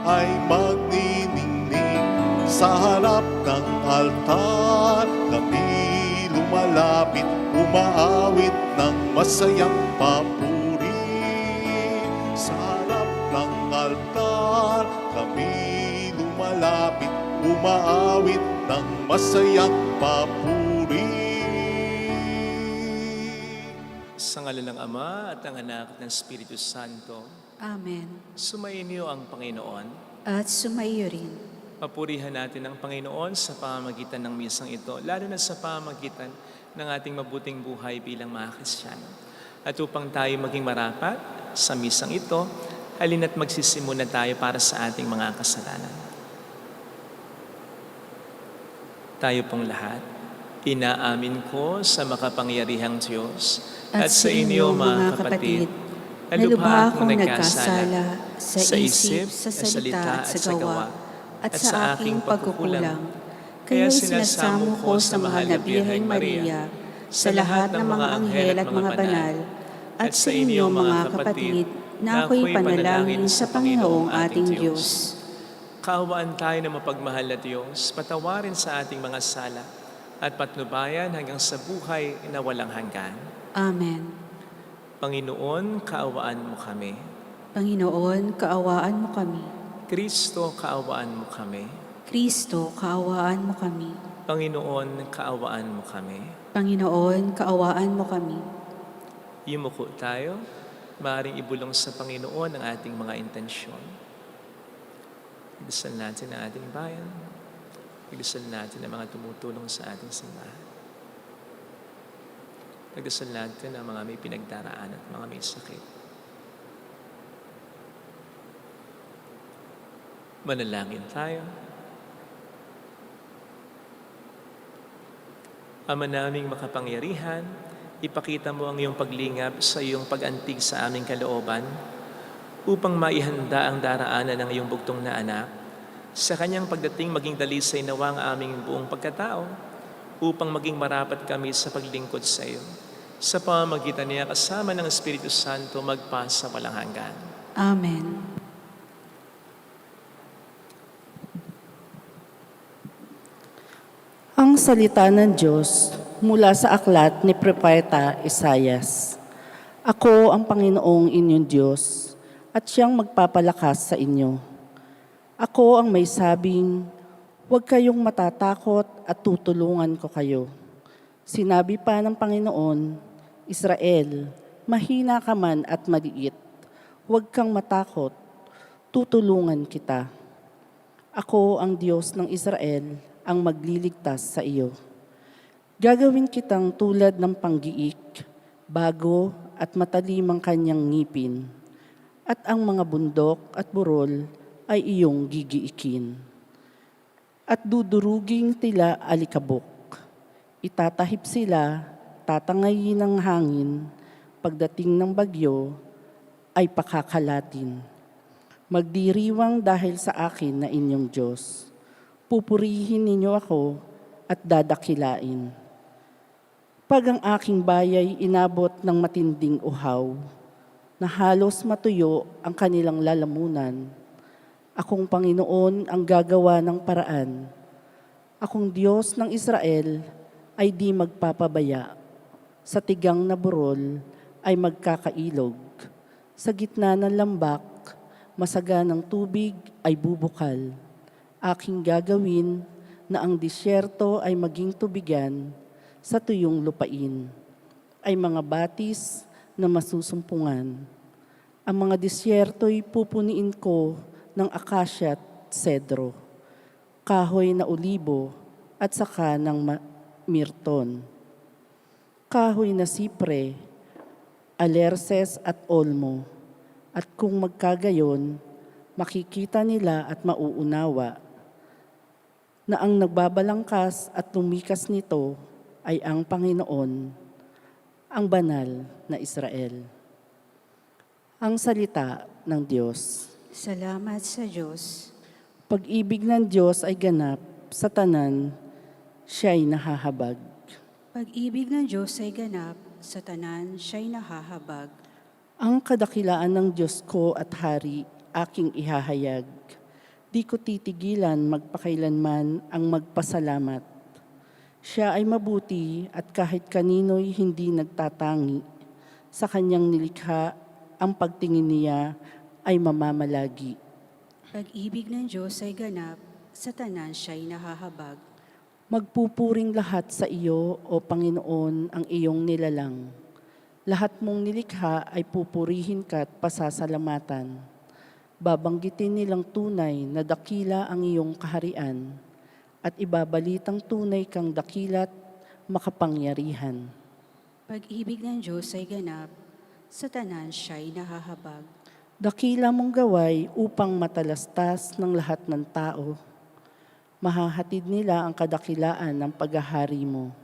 ay magniningning sa harap ng altar. Kami lumalapit, umaawit ng masayang papuri. Sa harap ng altar, kami lumalapit, umaawit ng masayang papuri. Sa ngalan ng Ama at ng Anak at ng Espiritu Santo, Amen. sumainyo ang Panginoon. At sumaiyo rin. Papurihan natin ang Panginoon sa pamamagitan ng misang ito, lalo na sa pamamagitan ng ating mabuting buhay bilang mga Kristiyano. At upang tayo maging marapat sa misang ito, halina't magsisimula tayo para sa ating mga kasalanan. Tayo pong lahat, inaamin ko sa makapangyarihang Diyos at sa inyo mga kapatid, na lubha akong nagkasala sa isip, sa salita at sa gawa, at sa aking pagkukulang. Kaya sinasamo ko sa mahal na Birheng Maria, sa lahat ng mga anghel at mga banal, at sa inyo mga kapatid, na ako'y panalangin sa Panginoong ating Diyos. Kaawaan tayo na mapagmahal na Diyos, patawarin sa ating mga sala, at patnubayan hanggang sa buhay na walang hanggan. Amen. Panginoon, kaawaan mo kami. Panginoon, kaawaan mo kami. Kristo, kaawaan mo kami. Kristo, kaawaan mo kami. Panginoon, kaawaan mo kami. Panginoon, kaawaan mo kami. Yumuko tayo, maaaring ibulong sa Panginoon ang ating mga intensyon. Igdasal natin ang ating bayan. Igdasal natin ang mga tumutulong sa ating simbahan. Pagdasal natin ang mga may pinagdaraan at mga may sakit. Manalangin tayo. Ama naming makapangyarihan, ipakita mo ang iyong paglingap sa iyong pag-antig sa aming kalooban upang maihanda ang daraanan ng iyong bugtong na anak sa kanyang pagdating maging dalisay nawa ang aming buong pagkatao upang maging marapat kami sa paglingkod sa iyo. Sa pamamagitan niya kasama ng Espiritu Santo magpa sa walang hanggan. Amen. Ang salita ng Diyos mula sa aklat ni Propeta Isaias. Ako ang Panginoong inyong Diyos at siyang magpapalakas sa inyo. Ako ang may sabing, huwag kayong matatakot at tutulungan ko kayo. Sinabi pa ng Panginoon, Israel, mahina ka man at maliit. Huwag kang matakot, tutulungan kita. Ako ang Diyos ng Israel, ang magliligtas sa iyo. Gagawin kitang tulad ng panggiik, bago at matalim ang kanyang ngipin, at ang mga bundok at burol ay iyong gigiikin. At duduruging tila alikabok. Itatahip sila, tatangayin ng hangin, pagdating ng bagyo ay pakakalatin. Magdiriwang dahil sa akin na inyong Diyos. Pupurihin ninyo ako at dadakilain. Pag ang aking bayay inabot ng matinding uhaw, na halos matuyo ang kanilang lalamunan, akong Panginoon ang gagawa ng paraan. Akong Diyos ng Israel ay di magpapabaya. Sa tigang na burol ay magkakailog. Sa gitna ng lambak, masaganang tubig ay bubukal. Aking gagawin na ang disyerto ay maging tubigan sa tuyong lupain. Ay mga batis na masusumpungan. Ang mga disyerto'y pupuniin ko ng akasya at sedro, kahoy na olibo at saka ng mirton, kahoy na sipre, alerces at olmo, at kung magkagayon, makikita nila at mauunawa na ang nagbabalangkas at lumikas nito ay ang Panginoon, ang banal na Israel. Ang salita ng Diyos. Salamat sa Diyos. Pag-ibig ng Diyos ay ganap sa tanan, siya'y nahahabag. Pag-ibig ng Diyos ay ganap, sa tanan siya'y nahahabag. Ang kadakilaan ng Diyos ko at Hari aking ihahayag. Di ko titigilan magpakailanman ang magpasalamat. Siya ay mabuti at kahit kanino'y hindi nagtatangi. Sa kanyang nilikha, ang pagtingin niya ay mamamalagi. Pag-ibig ng Diyos ay ganap, sa tanan siya'y nahahabag. Magpupuring lahat sa iyo, O Panginoon, ang iyong nilalang. Lahat mong nilikha ay pupurihin ka at pasasalamatan. Babanggitin nilang tunay na dakila ang iyong kaharian at ibabalitang tunay kang dakila't makapangyarihan. Pag-ibig ng Diyos ay ganap, sa tanan siya'y nahahabag. Dakila mong gaway upang matalastas ng lahat ng tao. Mahahatid nila ang kadakilaan ng paghahari mo.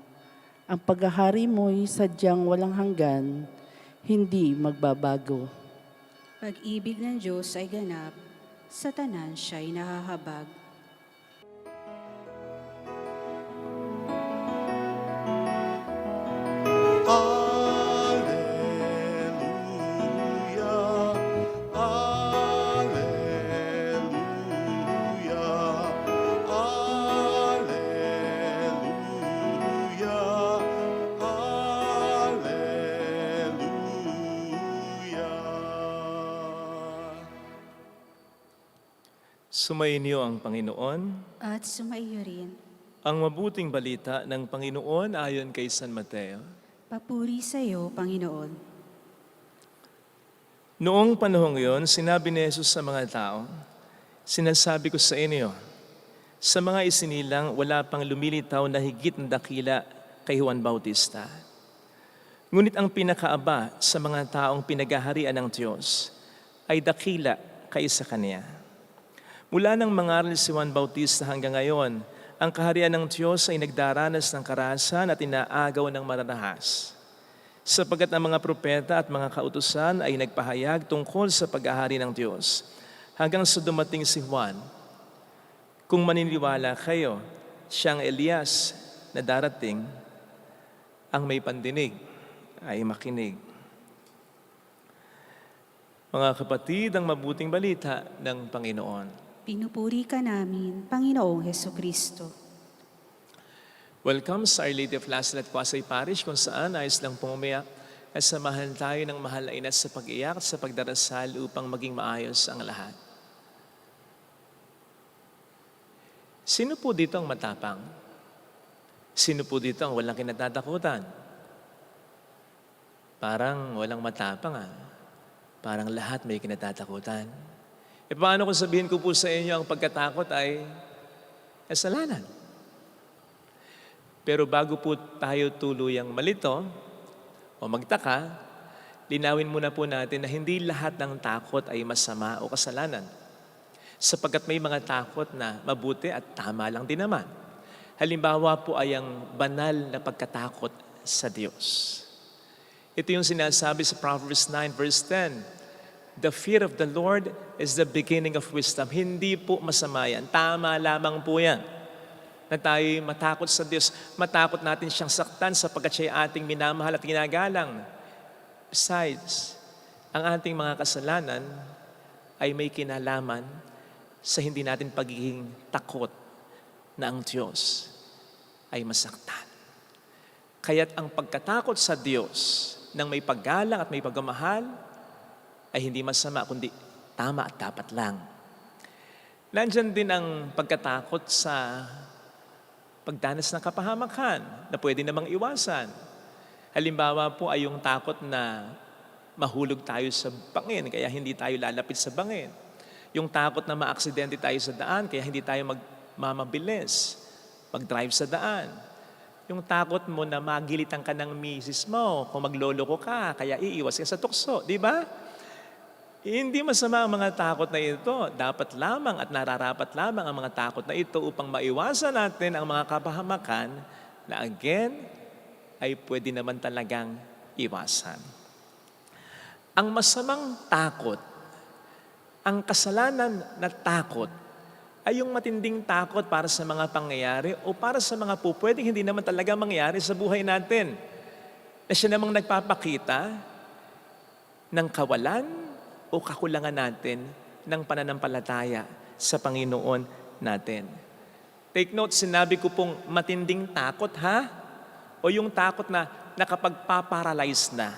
Ang paghahari mo'y sadyang walang hanggan, hindi magbabago. Pag-ibig ng Diyos ay ganap, sa tanan siya'y nahahabag. Alleluia, Alleluia, Alleluia, Alleluia. Sumainyo ang Panginoon. At sumaiyo rin, Ang mabuting balita ng Panginoon ayon kay San Mateo. papuri sa iyo, Panginoon. Noong panahong iyon, sinabi ni Jesus sa mga tao, "Sinasabi ko sa inyo, sa mga isinilang wala pang lumilitaw na higit na dakila kay Juan Bautista. Ngunit ang pinakaaba sa mga taong pinaghaharian ng Diyos ay dakila kaysa kaniya. Mula nang mangaral si Juan Bautista hanggang ngayon, ang kaharian ng Diyos ay nagdaranas ng karahasan at inaagaw ng mararahas. Sapagkat ang mga propeta at mga kautusan ay nagpahayag tungkol sa paghahari ng Diyos, hanggang sa dumating si Juan. Kung maniniwala kayo, siyang Elias na darating, ang may pandinig ay makinig." Mga kapatid, ang mabuting balita ng Panginoon. Pinupuri ka namin, Panginoong Hesukristo. Welcome sa Our Lady of Lasalette at Pasay Parish, kung saan ayos lang pumayak at samahan tayo ng mahal na ina sa pag-iyak at sa pagdarasal upang maging maayos ang lahat. Sino po dito ang matapang? Sino po dito ang walang kinatatakutan? Parang walang matapang ah. Parang lahat may kinatatakutan. E paano kung sabihin ko po sa inyo ang pagkatakot ay kasalanan? Pero bago po tayo tuluyang malito o magtaka, linawin muna po natin na hindi lahat ng takot ay masama o kasalanan. Sapagkat may mga takot na mabuti at tama lang din naman. Halimbawa po ay ang banal na pagkatakot sa Diyos. Ito yung sinasabi sa Proverbs 9 verse 10. The fear of the Lord is the beginning of wisdom. Hindi po masama yan. Tama lamang po yan. Na tayo matakot sa Diyos. Matakot natin siyang saktan sapagkat siya ating minamahal at ginagalang. Besides, ang ating mga kasalanan ay may kinalaman sa hindi natin pagiging takot na ang Diyos ay masaktan. Kaya't ang pagkatakot sa Diyos ng may paggalang at may pagmamahal ay hindi masama, kundi tama at dapat lang. Nandyan din ang pagkatakot sa pagdanas ng kapahamakan na pwede namang iwasan. Halimbawa po ay yung takot na mahulog tayo sa bangin, kaya hindi tayo lalapit sa bangin. Yung takot na maaksidente tayo sa daan, kaya hindi tayo magmamabilis, mag-drive sa daan. Yung takot mo na magilitan ka ng misis mo, kung magloloko ka, kaya iiwas ka sa tukso, di ba? Hindi masama ang mga takot na ito. Dapat lamang at nararapat lamang ang mga takot na ito upang maiwasan natin ang mga kapahamakan na again ay pwede naman talagang iwasan. Ang masamang takot, ang kasalanan na takot, ay yung matinding takot para sa mga pangyayari o para sa mga pwedeng hindi naman talaga mangyayari sa buhay natin. Na siya namang nagpapakita ng kawalan o kakulangan natin ng pananampalataya sa Panginoon natin. Take note, sinabi ko pong matinding takot, ha? O yung takot na nakapagpaparalyze na.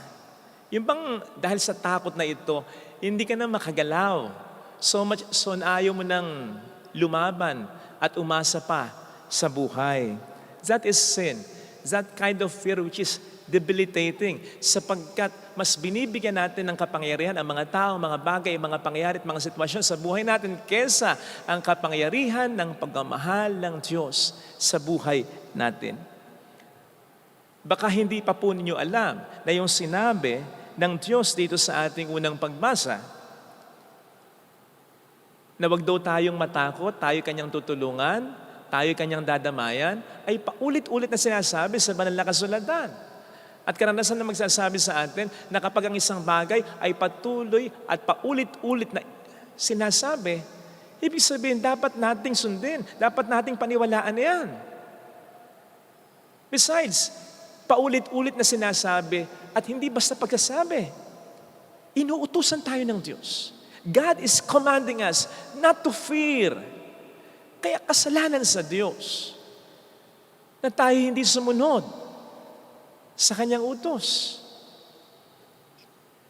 Yung bang dahil sa takot na ito, hindi ka na makagalaw. So much so na ayaw mo nang lumaban at umasa pa sa buhay. That is sin. That kind of fear which is debilitating, sapagkat mas binibigyan natin ng kapangyarihan ang mga tao, mga bagay, mga pangyayari at mga sitwasyon sa buhay natin kesa ang kapangyarihan ng pagmamahal ng Diyos sa buhay natin. Baka hindi pa po ninyo alam na yung sinabi ng Diyos dito sa ating unang pagbasa, na wag daw tayong matakot, tayo kanyang tutulungan, tayo kanyang dadamayan, ay paulit-ulit na sinasabi sa banal na kasulatan. At karanasan na magsasabi sa atin na kapag ang isang bagay ay patuloy at paulit-ulit na sinasabi, ibig sabihin dapat nating sundin, dapat nating paniwalaan yan. Besides, paulit-ulit na sinasabi at hindi basta pagkasabi, inuutusan tayo ng Diyos. God is commanding us not to fear. Kaya kasalanan sa Diyos na tayo hindi sumunod sa kanyang utos.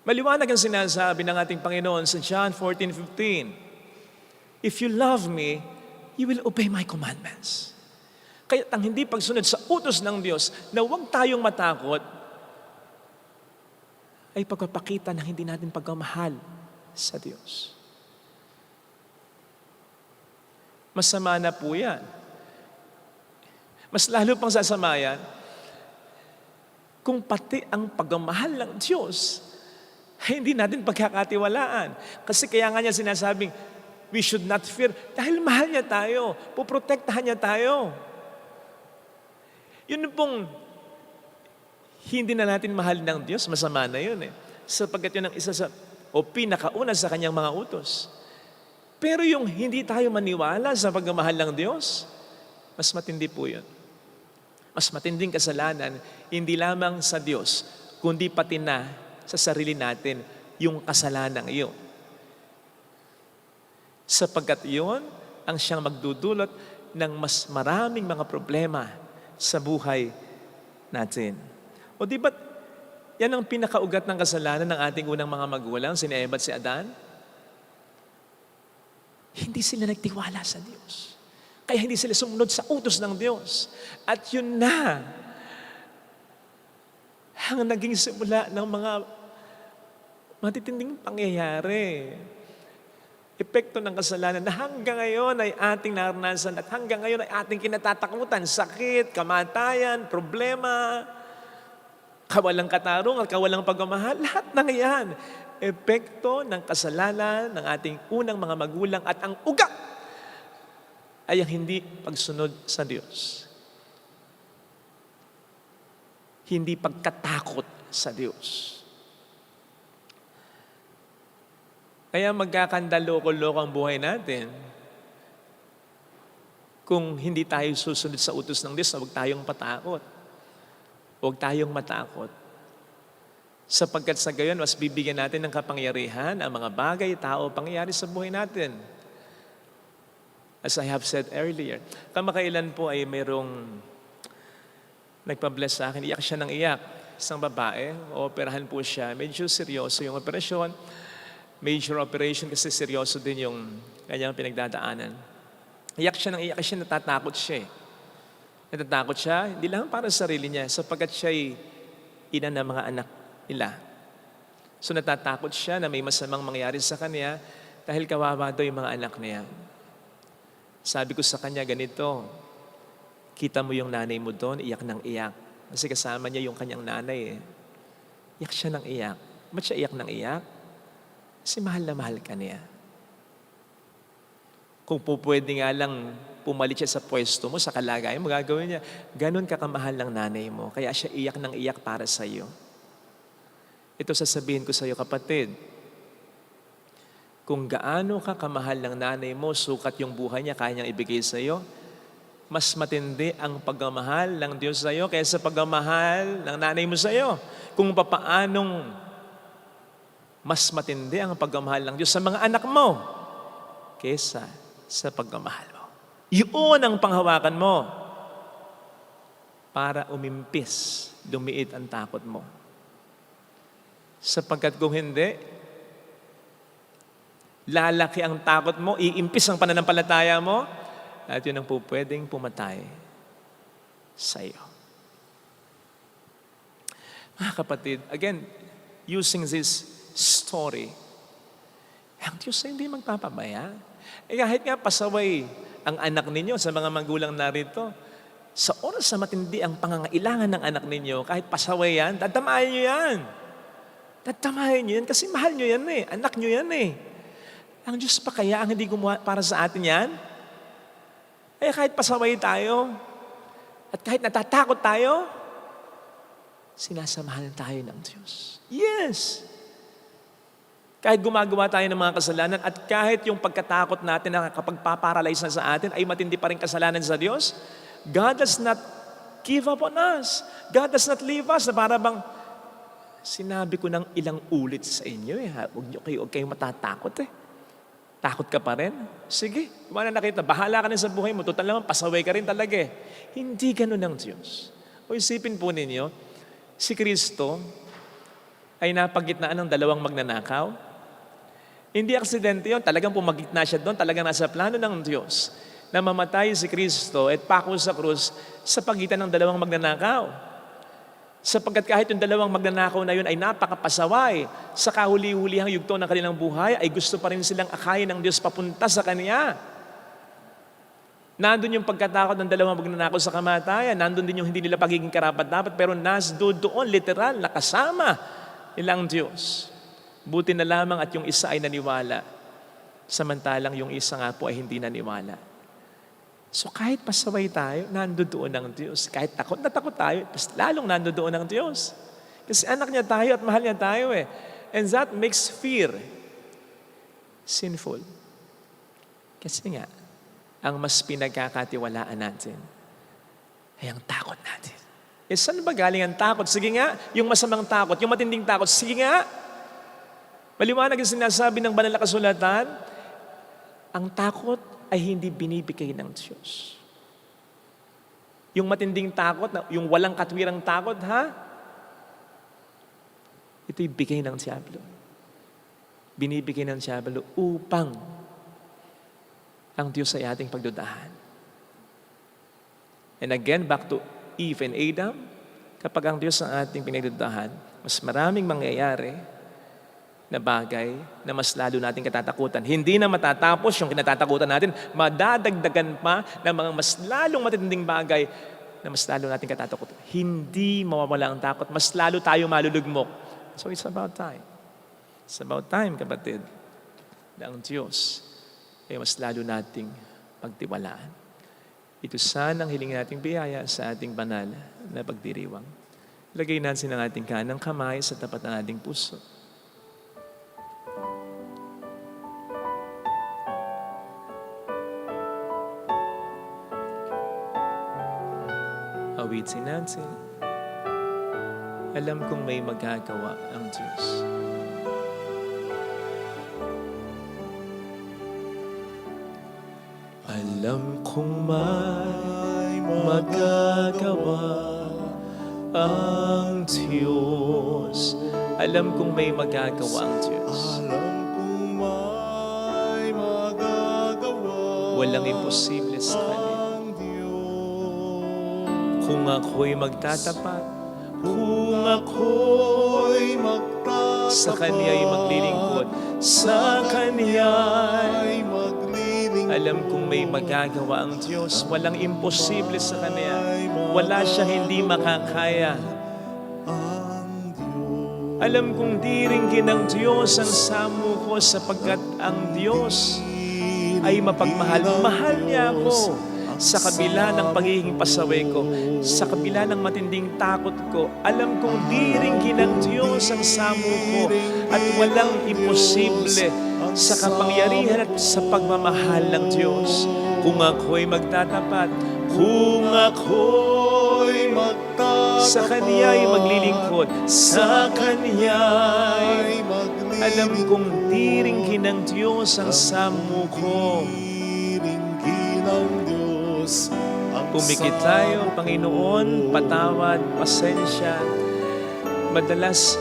Maliwanag ang sinasabi ng ating Panginoon sa John 14:15. If you love me, you will obey my commandments. Kaya ang hindi pagsunod sa utos ng Diyos na huwag tayong matakot ay pagpapakita ng hindi natin pagmamahal sa Diyos. Masama na po yan. Mas lalo pang sasama yan kung pati ang pagmamahal ng Diyos ay hindi natin pagkakatiwalaan. Kasi kaya nga niya sinasabing, we should not fear dahil mahal niya tayo, puprotektahan niya tayo. Yun pong hindi na natin mahal ng Diyos, masama na yun eh. Sapagkat yun ang isa sa, o pinakauna sa kanyang mga utos. Pero yung hindi tayo maniwala sa pagmamahal ng Diyos, mas matindi po yun. Mas matinding kasalanan, hindi lamang sa Diyos, kundi pati na sa sarili natin yung kasalanan iyon. Sapagkat iyon ang siyang magdudulot ng mas maraming mga problema sa buhay natin. O di ba't yan ang pinakaugat ng kasalanan ng ating unang mga magulang, si Eva at si Adan? Hindi sila nagtiwala sa Diyos. Kaya hindi sila sumunod sa utos ng Diyos. At yun na ang naging simula ng mga matitinding pangyayari. Epekto ng kasalanan na hanggang ngayon ay ating naranasan at hanggang ngayon ay ating kinatatakutan. Sakit, kamatayan, problema, kawalang katarungan, kawalang pagmamahal. Lahat ng yan. Epekto ng kasalanan ng ating unang mga magulang at ang ugat ay ang hindi pagsunod sa Diyos. Hindi pagkatakot sa Diyos. Kaya magkakandaloko-loko ang buhay natin kung hindi tayo susunod sa utos ng Diyos na huwag tayong patakot. Huwag tayong matakot. Sapagkat sa gayon, mas bibigyan natin ng kapangyarihan ang mga bagay, tao, pangyayari sa buhay natin. As I have said earlier, kamakailan po ay mayroong nagpa-bless sa akin, iyak siya ng iyak. Isang babae, operahan po siya, medyo seryoso yung operasyon. Major operation kasi seryoso din yung kanyang pinagdadaanan. Iyak siya ng iyak kasi natatakot siya. Natatakot siya, hindi lang para sa sarili niya, sapagkat siya'y ina ng mga anak nila. So natatakot siya na may masamang mangyari sa kanya dahil kawawa daw yung mga anak niya. Sabi ko sa kanya ganito, kita mo yung nanay mo doon, iyak ng iyak. Kasi kasama niya yung kanyang nanay eh. Iyak siya ng iyak. Ba't siya iyak ng iyak? Kasi mahal na mahal ka niya. Kung po pwede nga lang pumalit siya sa pwesto mo, sa kalagayan mo, gagawin niya, ganun ka kamahal ng nanay mo. Kaya siya iyak ng iyak para sa iyo. Ito sasabihin ko sa iyo, kapatid. Kung gaano ka kamahal ng nanay mo, sukat yung buhay niya, kaya niyang ibigay sa iyo, mas matindi ang pagmamahal ng Diyos sa iyo kaysa pagmamahal ng nanay mo sa iyo. Kung papaanong mas matindi ang pagmamahal ng Diyos sa mga anak mo kaysa sa pagmamahal mo. Yun ang panghawakan mo para umimpis, dumiit ang takot mo. Sapagkat kung hindi, lalaki ang takot mo, iimpis ang pananampalataya mo, at yun ang pwedeng pumatay sa iyo. Mga kapatid, again, using this story, ang Diyos ay hindi magpapabaya. Kahit nga pasaway ang anak ninyo sa mga magulang narito, sa oras na matindi ang pangangailangan ng anak ninyo, kahit pasaway yan, tatamahin nyo yan. Tatamahin nyo yan kasi mahal nyo yan eh. Anak nyo yan eh. Ang Diyos pa kaya ang hindi gumawa para sa atin yan? Kahit pasaway tayo, at kahit natatakot tayo, sinasamahan tayo ng Diyos. Yes! Kahit gumagawa tayo ng mga kasalanan at kahit yung pagkatakot natin na kapag paparalyze na sa atin ay matindi pa rin kasalanan sa Diyos, God does not give up on us. God does not leave us na para bang sinabi ko ng ilang ulit sa inyo huwag kayong matatakot eh. Takot ka pa rin? Sige, wala nakita. Bahala ka na sa buhay mo. Total naman, pasaway ka rin talaga eh. Hindi ganun ang Diyos. O isipin po ninyo, si Kristo ay napagitnaan ng dalawang magnanakaw. Hindi aksidente yun. Talagang pumagitna siya doon. Talagang nasa plano ng Diyos na mamatay si Kristo at pako sa krus sa pagitan ng dalawang magnanakaw. Sapagkat kahit yung dalawang magnanakaw na yun ay napakapasaway, sa kahuli-hulihang yugto ng kanilang buhay, ay gusto pa rin silang akayin ng Diyos papunta sa Kanya. Nandun yung pagkatakot ng dalawang magnanakaw sa kamatayan. Nandun din yung hindi nila pagiging karapat-dapat, pero doon, literal, nakasama nilang Diyos. Buti na lamang at yung isa ay naniwala, samantalang yung isa nga po ay hindi naniwala. So kahit pasaway tayo, nandoon ang Diyos. Kahit takot na takot tayo, mas lalong nandoon ang Diyos. Kasi anak niya tayo at mahal niya tayo eh. And that makes fear sinful. Kasi nga, ang mas pinagkakatiwalaan natin ay ang takot natin. Eh saan ba galing ang takot? Sige nga, yung masamang takot, yung matinding takot, sige nga. Maliwanag yung sinasabi ng banal na kasulatan, ang takot ay hindi binibigay ng Diyos. Yung matinding takot, yung walang katwirang takot, ito'y bigay ng Diablo. Binibigay ng Diablo upang ang Diyos ay ating pagdudahan. And again, back to Eve and Adam, kapag ang Diyos ang ating pinagdudahan, mas maraming mangyayari na bagay na mas lalo nating katatakutan. Hindi na matatapos yung kinatatakutan natin, madadagdagan pa ng mga mas lalong matinding bagay na mas lalo nating katatakutan. Hindi mawawala ang takot, mas lalo tayo malulugmok. So it's about time. It's about time, kapatid, na ang Diyos ay mas lalo nating pagtiwalaan. Ito sana ang hiling nating biyaya sa ating banal na pagdiriwang. Lagay natin ang ating kanang kamay sa tapat ng ating puso. Awitin natin. Alam kong may magagawa ang Diyos. Alam kong may magagawa ang Diyos. Alam kong may magagawa ang Diyos. Alam kong may magagawa Walang imposible sa Kanya. ang Diyos. Kung ako'y magtatapat, Kung ako'y magtatapat sa Kanya'y maglilingkod, sa Kanya'y maglilingkod, alam kong may magagawa ang Diyos. Walang imposible sa Kanya. Wala siyang hindi makakaya. ang Diyos. Alam kong diringgin ng Diyos ang samo ko sapagkat ang Diyos ay mapagmahal. Mahal niya ako sa kabila ng pagiging pasaway ko, sa kabila ng matinding takot ko. Alam kong diringgin ng Diyos ang samo ko at walang imposible sa kapangyarihan at sa pagmamahal ng Diyos. Kung ako'y magtatapat, kung ako'y magtatapat sa Kanya'y maglilingkod, sa Kanya'y alam kong diringgin ng Diyos ang samo ko. Diyos ang Pumikit tayo, Panginoon, patawad, pasensya. Madalas,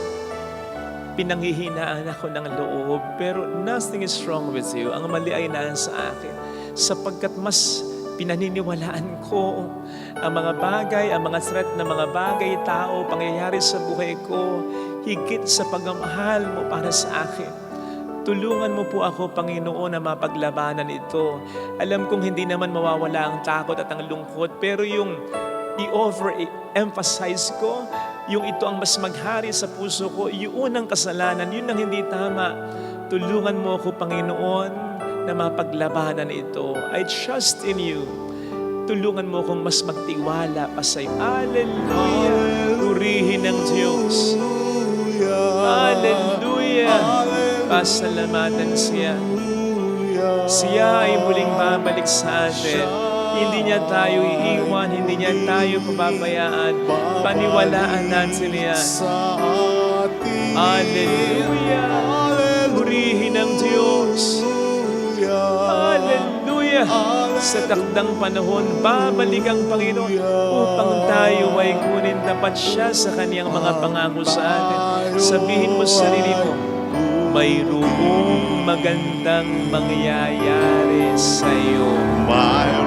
pinanghihinaan ako ng loob, pero nothing is wrong with you. Ang mali ay nasa akin. Sapagkat mas pinaniniwalaan ko ang mga bagay, ang mga threat na mga bagay, tao, pangyayari sa buhay ko, higit sa pagmamahal mo para sa akin. Tulungan mo po ako, Panginoon, na mapaglabanan ito. Alam kong hindi naman mawawala ang takot at ang lungkot, pero yung i-over-emphasize ko, yung ito ang mas maghari sa puso ko, yung unang kasalanan, yun ang hindi tama. Tulungan mo ako, Panginoon, na mapaglabanan ito. I trust in you. Tulungan mo akong mas magtiwala pa sa iyo. Hallelujah! Purihin ng Diyos. Hallelujah! Pasalamatan siya. Siya ay muling babalik sa atin. Hindi niya tayo iiwan, hindi niya tayo pababayaan. Paniwalaan natin yan. Hallelujah! Purihin ng Diyos. Hallelujah! Sa takdang panahon, babalik ang Panginoon upang tayo ay kunin tapat siya sa kaniyang mga pangako sa atin. Sabihin mo sa sarili mo, mayroong magandang mangyayari sa iyo.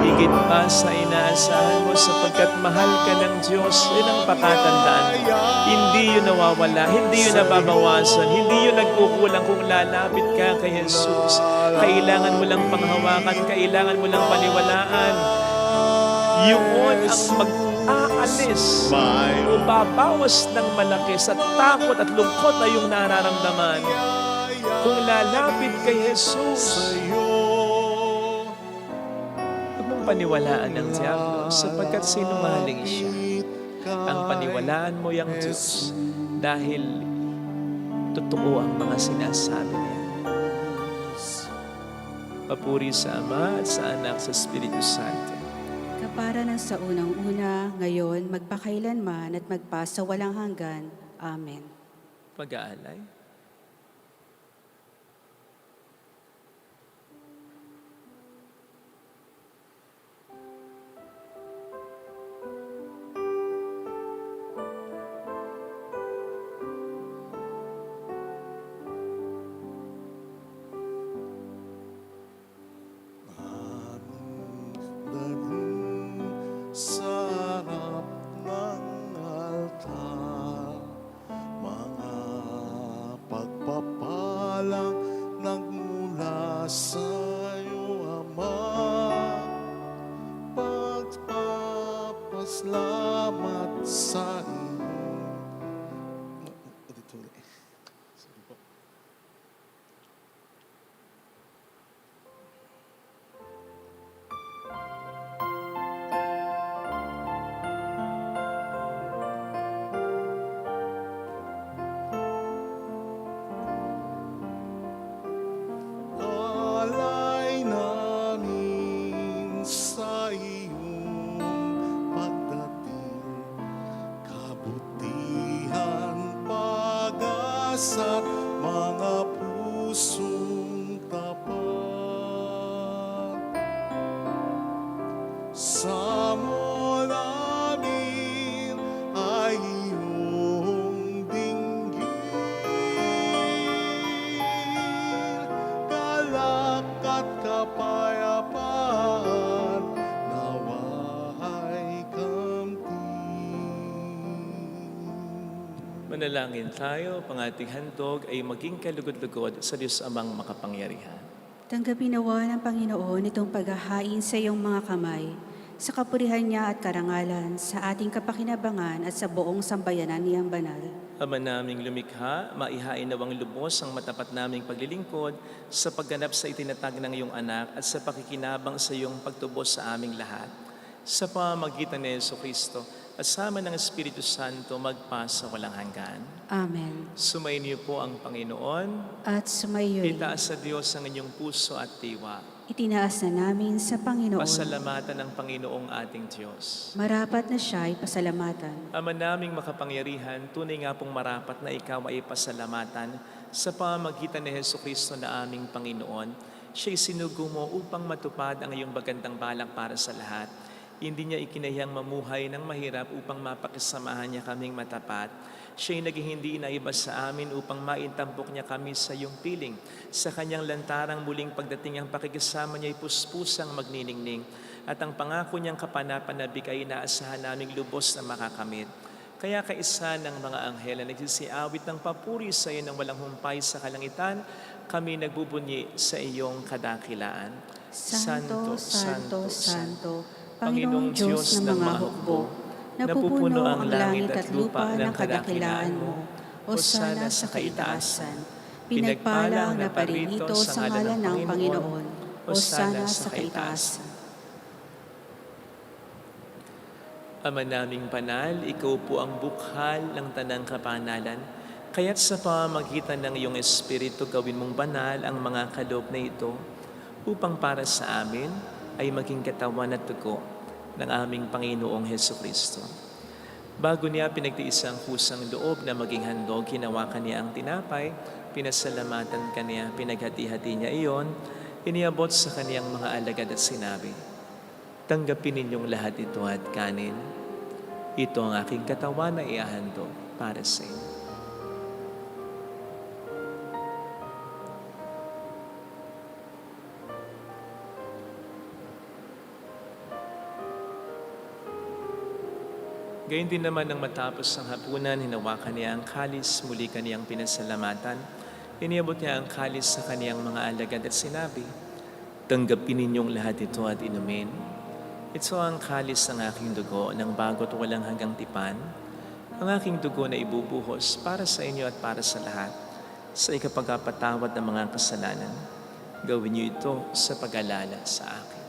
Higit pa sa inaasahan mo sapagkat mahal ka ng Diyos. Yan ang pakatandaan mo. Hindi yun nawawala, hindi yun nababawasan, hindi yun nagkukulang kung lalapit ka kay Jesus. Kailangan mo lang panghawakan, kailangan mo lang paniwalaan. Yun ang mag-aalis o babawas ng malaki sa takot at lungkot na yung nararamdaman. Kung lalapit kay Jesus, huwag mong paniwalaan ng Diablo sapagkat sinungaling siya. Ang paniwalaan mo yung Diyos dahil totoo ang mga sinasabi niya. Papuri sa Ama at sa Anak sa Espiritu Santo. Kapara ng sa unang-una, ngayon, magpakailanman at magpasa walang hanggan. Amen. Pag-aalay. Sa harap ng altar, mga pagpapalang nagmula sa iyo, Ama. Pagpapasalamat sa iyo. Dito ulit. Sige po. Alay namin sa iyong pagdating, kabutihan, pag-asa't mga pusong tapat. Sa mo namin ay iyong dinggin, galak at kapayapaan, nawa'y kamtin. Manalangin tayo, pangating handog ay maging kalugod-lugod sa Diyos Amang makapangyarihan. Tanggapin nawa ng Panginoon itong paghahain sa iyong mga kamay, sa kapurihan niya at karangalan, sa ating kapakinabangan at sa buong sambayanan niyang banal. Ama naming lumikha, maihain nawang lubos ang matapat naming paglilingkod sa pagganap sa itinatag ng iyong anak at sa pakikinabang sa iyong pagtubos sa aming lahat. Sa pamamagitan ni Jesucristo, kasama ng Espiritu Santo, magpasa walang hanggan. Amen. Sumainyo po ang Panginoon. At sumayo'y Itaas sa Diyos ang inyong puso at diwa. itinaas na namin sa Panginoon. Pasalamatan ng Panginoong ating Diyos. Marapat na siya'y pasalamatan. Ama naming makapangyarihan, tunay nga pong marapat na ikaw ay pasalamatan sa pamamagitan ni Jesucristo na aming Panginoon. Siya'y sinugo mo upang matupad ang iyong magandang balak para sa lahat. Hindi niya ikinayang mamuhay ng mahirap upang mapakisamahan niya kaming matapat. Siya'y naging hindi inaiba sa amin upang maitampok niya kami sa iyong piling. Sa kanyang lantarang muling pagdating ang pakikisama niya'y puspusang magniningning. At ang pangako niyang kapanapanabik ay inaasahan naming lubos na makakamit. Kaya kaisa ng mga anghel na nagsisiawit ng papuri sa iyo ng walang humpay sa kalangitan, kami nagbubunyi sa iyong kadakilaan. Santo, Santo, Santo, Panginoong Diyos ng mga hukbo, napupuno ang langit at lupa ng kadakilaan mo. Hosana sa kaitaasan. Pinagpala ang naparirito sa ngalan ng Panginoon. Hosana sa kaitaasan. Ama naming banal, ikaw po ang bukhal ng tanang kapanalan. Kaya't sa pamamagitan ng iyong Espiritu, gawin mong banal ang mga kaloob na ito upang para sa amin ay maging katawan at dugo ng aming Panginoong Hesukristo. Bago niya pinagtiis ang kusang loob na maging handog, hinawakan niya ang tinapay, pinasalamatan kaniya, pinaghati-hati niya iyon, iniabot sa kaniyang mga alagad at sinabi, "Tanggapin ninyong lahat ito at kanin. Ito ang aking katawan na iahandog para sa inyo." Gayun din naman nang matapos ang hapunan, hinawakan niya ang kalis, muli kaniyang pinasalamatan. Iniabot niya ang kalis sa kaniyang mga alagad at sinabi, "Tanggapin ninyong lahat ito at inumin. Ito ang kalis ng aking dugo ng bago't walang hanggang tipan, ang aking dugo na ibubuhos para sa inyo at para sa lahat, sa ikapagpatawad ng mga kasalanan. Gawin niyo ito sa pag-alala sa akin."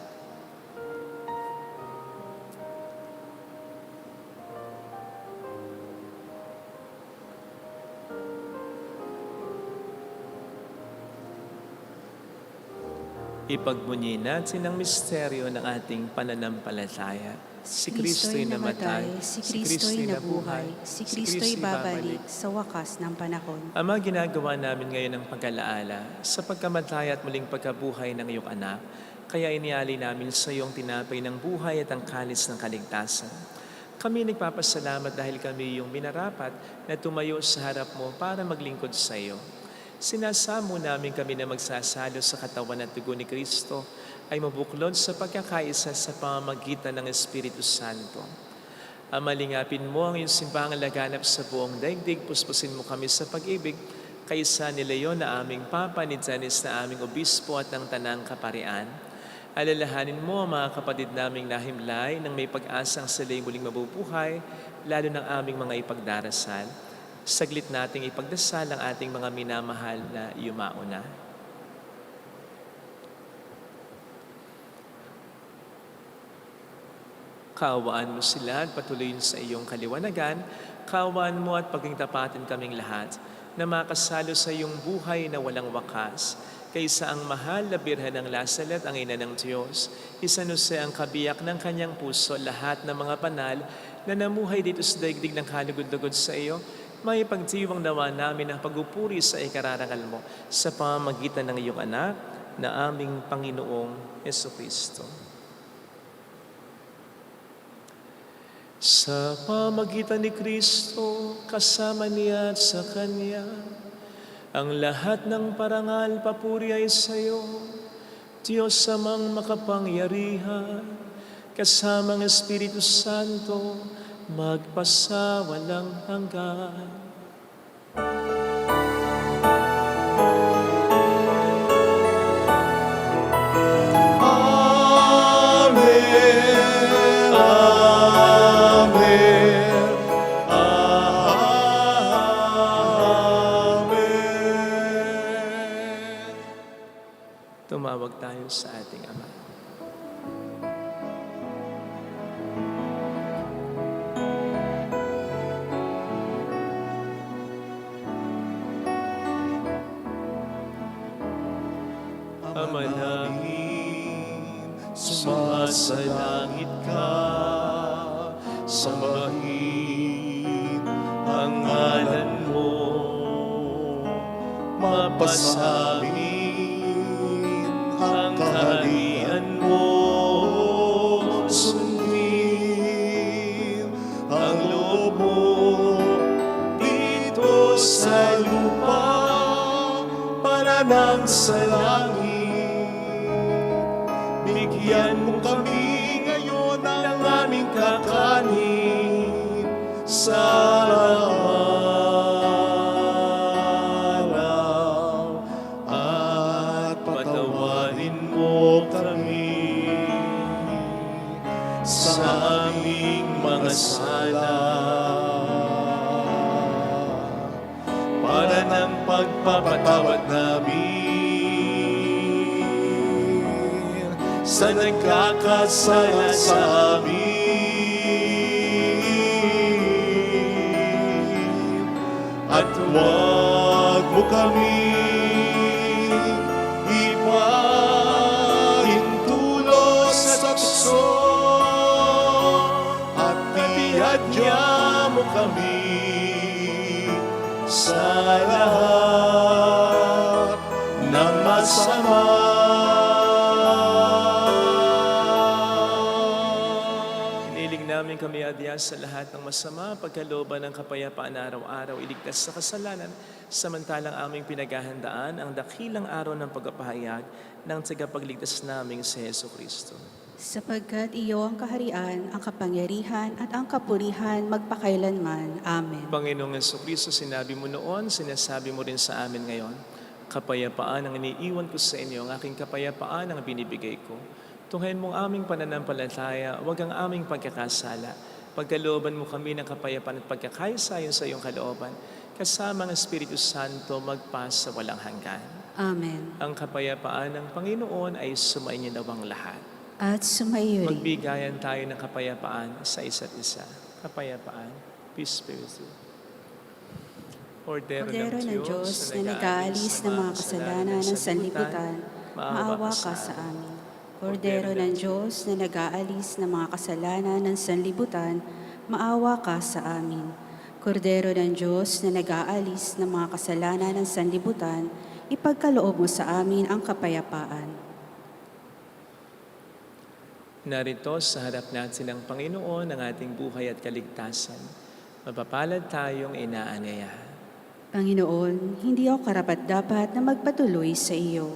Ipagbunyi natin ang misteryo ng ating pananampalataya. Si Kristo'y namatay, si Kristo'y nabuhay, si Kristo'y babalik sa wakas ng panahon. Ama, ginagawa namin ngayon ang pag-alaala sa pagkamatay at muling pagkabuhay ng iyong anak. Kaya iniali namin sa iyong tinapay ng buhay at ang kalis ng kaligtasan. Kami nagpapasalamat dahil kami yung minarapat na tumayo sa harap mo para maglingkod sa iyo. Sinasamo namin kami na magsasalo sa katawan at dugo ni Kristo ay mabuklod sa pagkakaisa sa pamamagitan ng Espiritu Santo. Amalingapin mo ang iyong simbahang laganap sa buong daigdig, puspusin mo kami sa pag-ibig, kaysa ni Leon na aming Papa, ni Janis na aming Obispo at ng Tanang Kaparian. Alalahanin mo ang mga kapatid naming nahimlay nang may pag-asang sila'y muling mabubuhay, lalo ng aming mga ipagdarasal. Saglit nating ipagdasal ang ating mga minamahal na yumauna. Kaawaan mo sila at patuloyin sa iyong kaliwanagan. Kaawaan mo at pagingtapatin kaming lahat na makasalo sa iyong buhay na walang wakas. Kaysa ang mahal na Birhen ng Lasalet, ang ina ng Diyos, San ang kabiyak ng kanyang puso, lahat ng mga banal na namuhay dito sa daigdig ng kalugod-lugod sa iyo, may pagdiwang nawa namin ang pagupuri sa ikararangal mo sa pamamagitan ng iyong anak na aming Panginoong Hesukristo. Sa pamamagitan ni Kristo, kasama niya at sa Kanya, ang lahat ng parangal papuri ay sa iyo, Diyos amang makapangyarihan, kasama ang Espiritu Santo, magpasawalang hanggan. Amen. Amen. Amen. Tumawag tayo sa ating Ama. Ama namin, sumasalangit ka, sambahin ang ngalan mo, mapasamin ang kaharian mo, sundin Bigyan mo kami ngayon ng aming kakanin sa araw at patawarin mo kami sa aming mga sala para ng pagpapatawad namin sa nagkakasala sa amin. At huwag mo kami ipahintulos sa tukso at iadya mo kami sa lahat ng masama. Hiniling namin kami adya sa lahat ng masama, pagkalooban ng kapayapaan na araw-araw, iligtas sa kasalanan, samantalang aming pinaghahandaan ang dakilang araw ng pagpapahayag ng tagapagligtas naming si Heso Kristo. Sapagkat iyo ang kaharian, ang kapangyarihan at ang kapurihan magpakailanman. Amen. Panginoong Heso Kristo, sinabi mo noon, sinasabi mo rin sa amin ngayon, kapayapaan ang iniiwan ko sa inyo, ang aking kapayapaan ang binibigay ko. Tunghayin mong aming pananampalataya, huwag ang aming pagkakasala. Pagkalooban mo kami ng kapayapaan at pagkakaisa-ayon sa iyong kalooban, kasama ang Espiritu Santo magpas sa walang hanggan. Amen. Ang kapayapaan ng Panginoon ay sumainyo nawang lahat. At sumayo rin. Magbigayan tayo ng kapayapaan sa isa't isa. Kapayapaan. Peace be with you. Kordero ng Diyos na nag-aalis ng mga kasalanan ng sanlibutan, maawa ka sa amin. Kordero ng Diyos na nag-aalis ng mga kasalanan ng sanlibutan, maawa ka sa amin. Kordero ng Diyos na nag-aalis ng mga kasalanan ng sanlibutan, ipagkaloob mo sa amin ang kapayapaan. Narito sa harap natin ang Panginoon ng ating buhay at kaligtasan. Mapapalad tayong inaanyayahan. Panginoon, hindi ako karapat-dapat na magpatuloy sa iyo,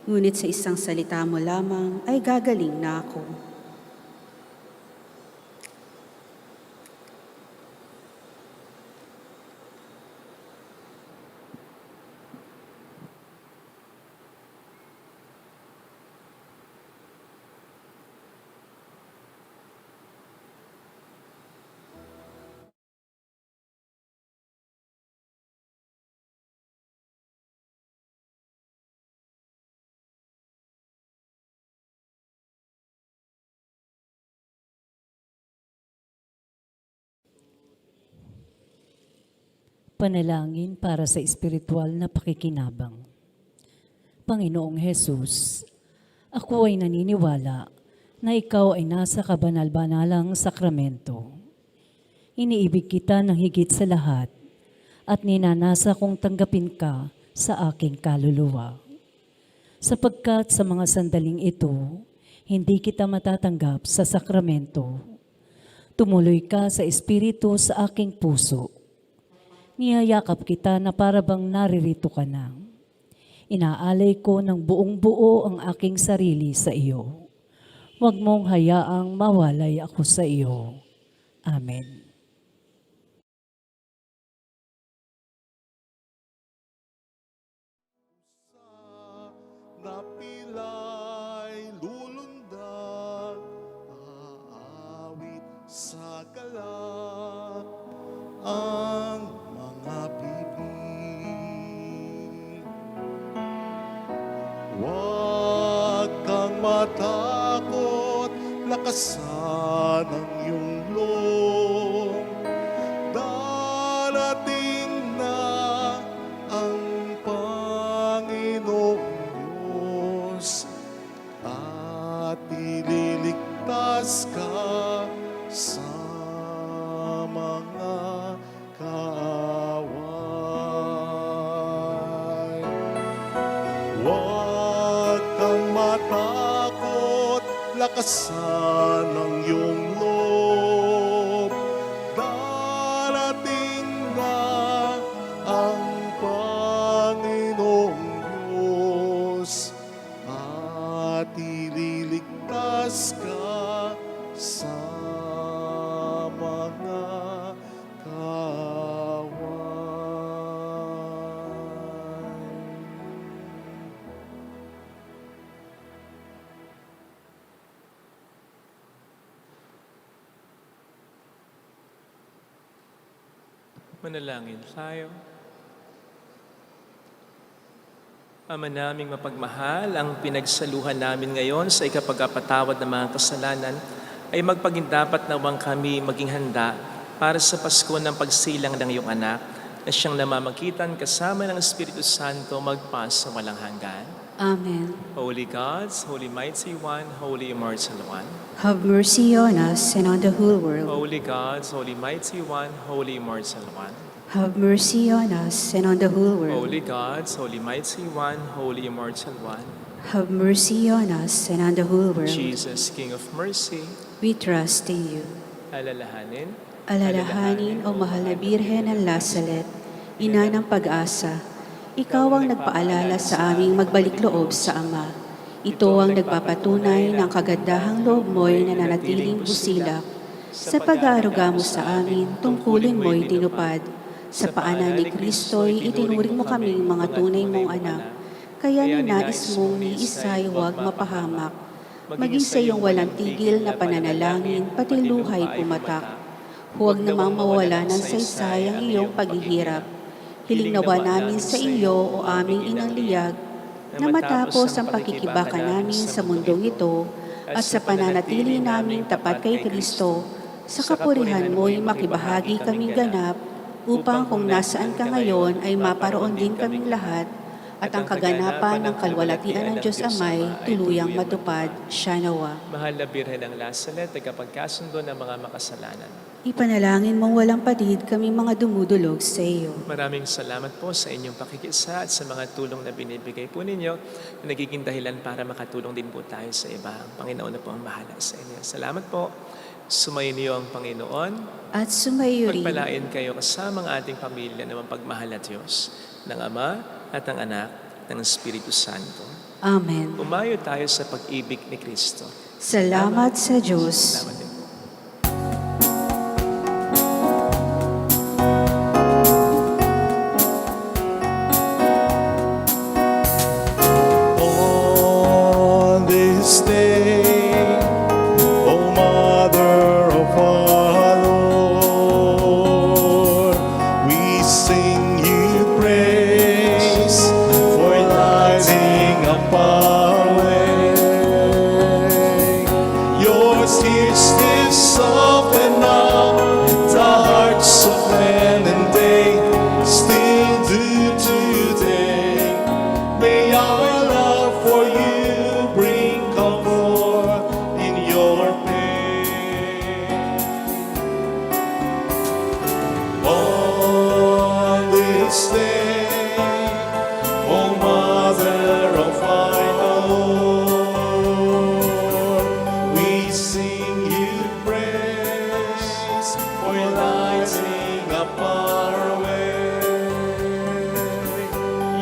ngunit sa isang salita mo lamang ay gagaling na ako. Panalangin para sa espiritual na pakikinabang. Panginoong Hesus, ako ay naniniwala na ikaw ay nasa kabanal-banalang sakramento. Iniibig kita ng higit sa lahat at ninanasa kong tanggapin ka sa aking kaluluwa. Sapagkat sa mga sandaling ito, hindi kita matatanggap sa sakramento. Tumuloy ka sa espiritu sa aking puso. Niyayakap kita na parabang naririto ka na. Inaalay ko ng buong buo ang aking sarili sa iyo. Huwag mong hayaang mawalay ako sa iyo. Amen. Napilay lulundag, aawit sa galak ang mga bibig. Huwag kang matakot, lakasan ang iyong loob. Darating na ang Panginoong Diyos at ililigtas ka sa mga kaaway. Huwag kang matakot, lakasan ang iyong loob. Darating na ang Panginoong Diyos at ililigtas ligtas ka sa mga kaaway. Manalangin tayo. Ama naming mapagmahal, ang pinagsaluhan namin ngayon sa ikapagpatawad ng mga kasalanan ay magpagindapat nawang kami maging handa para sa Pasko ng pagsilang ng iyong anak na siyang namamagitan kasama ng Espiritu Santo magpas sa walang hanggan. Amen. Holy Gods, Holy Mighty One, Holy Immortal One. Have mercy on us and on the whole world. Holy Gods, Holy Mighty One, Holy Immortal One. Have mercy on us and on the whole world. Holy Gods, Holy Mighty One, Holy Immortal One. Have mercy on us and on the whole world. Jesus, King of Mercy, We trust in you. alalahanin, Alalahanin, O mahal na Birhen ng Lasalet, ina ng pag-asa, ikaw ang nagpaalala sa aming magbalik loob sa Ama. Ito ang nagpapatunay ng kagandahang loob mo'y nananatiling busilak. Sa pag-aaruga mo sa amin, tungkulin mo'y tinupad. Sa paanan ni Kristo'y itinuring mo kaming mga tunay mong anak. Kaya ninais mong ni Isay huwag mapahamak. Maging sa iyong walang tigil na pananalangin, pati luhay pumatak. Huwag namang mawala ng saysay ang iyong paghihirap. Hiling nawa namin sa iyo o aming inang liyag, na matapos ang pakikibaka namin sa mundong ito at sa pananatili namin tapat kay Kristo, sa kapurihan mo'y makibahagi kaming ganap, upang kung nasaan ka ngayon ay maparoon din kaming lahat, at ang kaganapan ng kalwalatian ng Diyos Amay tuluyang matupad, siya nawa. Mahal na Birhen ng Lasalet, tagapagkasundo ng mga makasalanan. Ipanalangin mong walang patid kami mga dumudulog sa iyo. Maraming salamat po sa inyong pakikisa at sa mga tulong na binibigay po ninyo na nagiging dahilan para makatulong din po tayo sa iba. Ang Panginoon na po ang bahala sa inyo. Salamat po. Sumayin niyo ang Panginoon. At sumayo rin Pagpalain kayo kasama ang ating pamilya na mapagmahal at Diyos, ng Ama at ng Anak, ng Espiritu Santo. Amen. Umayo tayo sa pag-ibig ni Kristo. Salamat sa Diyos. Salamat din po. On this day, O Mother of our Lord, we sing you praise for lighting up our way. Your tears did soften up the hearts of men and they still do today. May our love for you bring comfort in your pain. On this day, O Mother of our Lord, we sing you praise for lighting up our way.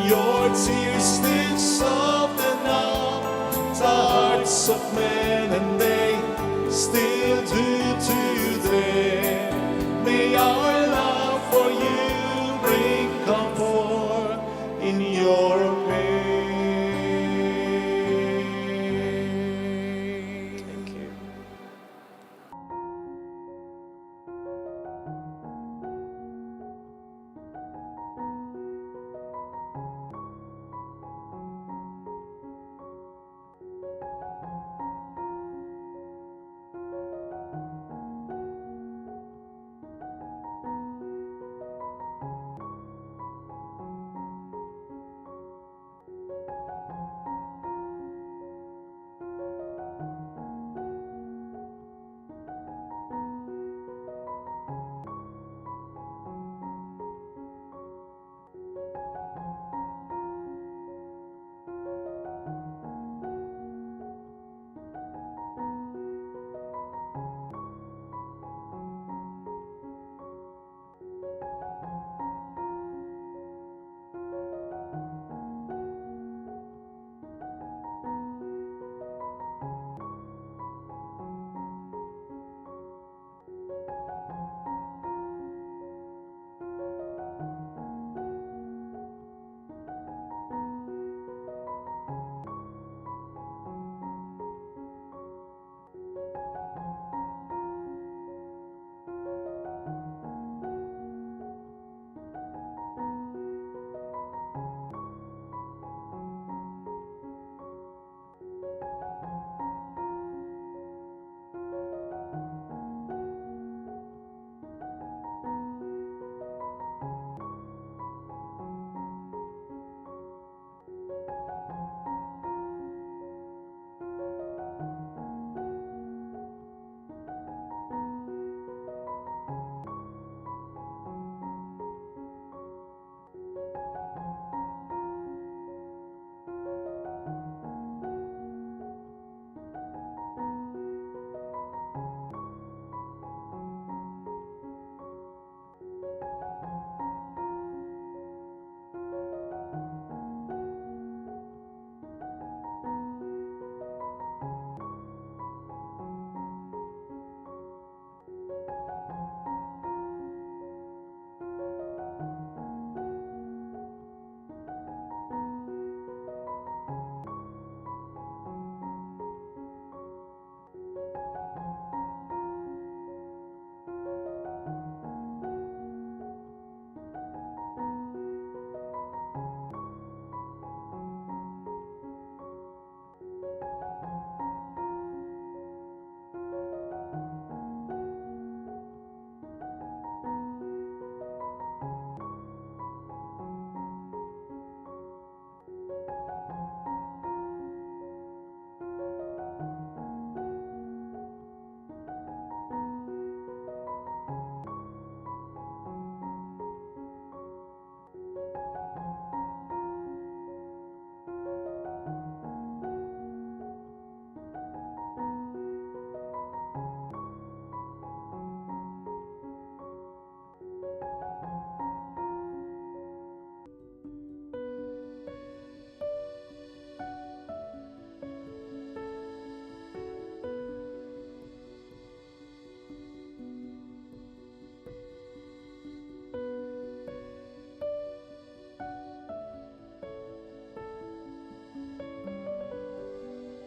Your tears did soften up the hearts of men.